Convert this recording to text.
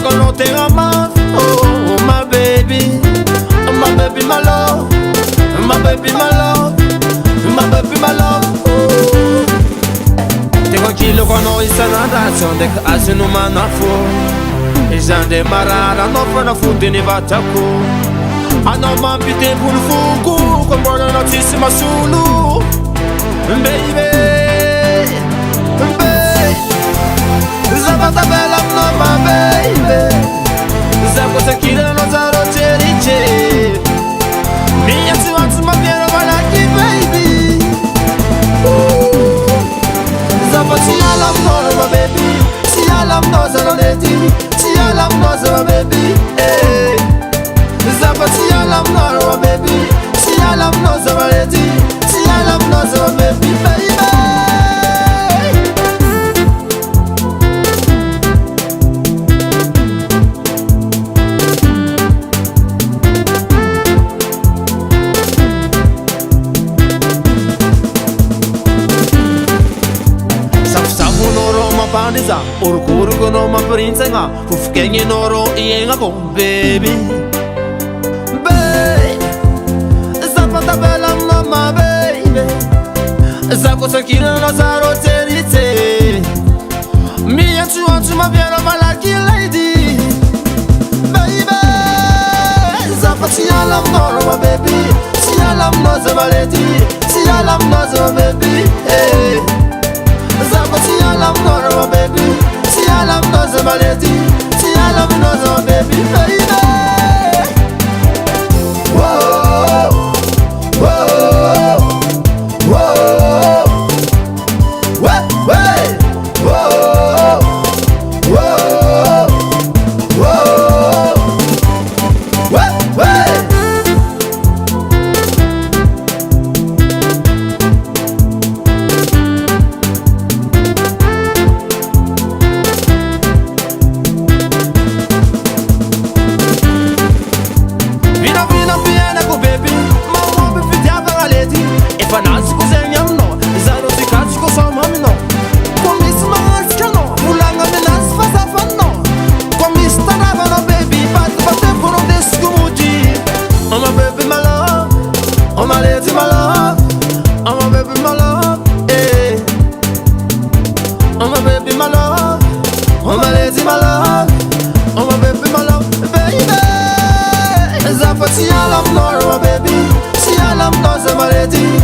con no te amas. Oh, my baby, my baby, my love, my baby, my love, my baby, my love. Tengo aquilo con noi sanadazione de case no manafo. E jande marara no fana fundi ni vatako. Ano mampite pour fuku como na notíssima sulu. Baby, baby, Zabata bella no my baby. Zako sakira no zaro cheriche. Minha se wants my piano malaki baby. Zabati alam no my baby. Si alam no zaro leti. Si alam no zaro baby. Hey. Zabati alam no my baby. Si alam no zaro leti. Si alam no zaro baby baby. Panisa, orgulho no ma prinsenga, ufkengi noro ienga go baby. Baby, zapata bella no ma baby. Zako sakina no zaro terite. Mi tu antu ma piano malaki lady. Baby, zapati alam noro ma baby. Si alam no zabaleti, si alam no zababy. Hey. Si alam no baby, si alam no zabaleti, si alam no baby, baby. Whoa, whoa, whoa, wait, wait, whoa, whoa, whoa, wait, wait. Fanasi kuzenha mno, zaro zikati kusoma mno. Komisi maasi kano, mulanga menasi fasafa mno. Komisi tanava no baby, bate por um descude. Oh my baby my love, oh my lady my love, oh my baby my love, eh. Oh my baby my love, oh my lady my love, oh my baby my love, baby. Zapati alam no my baby, si alam no my lady.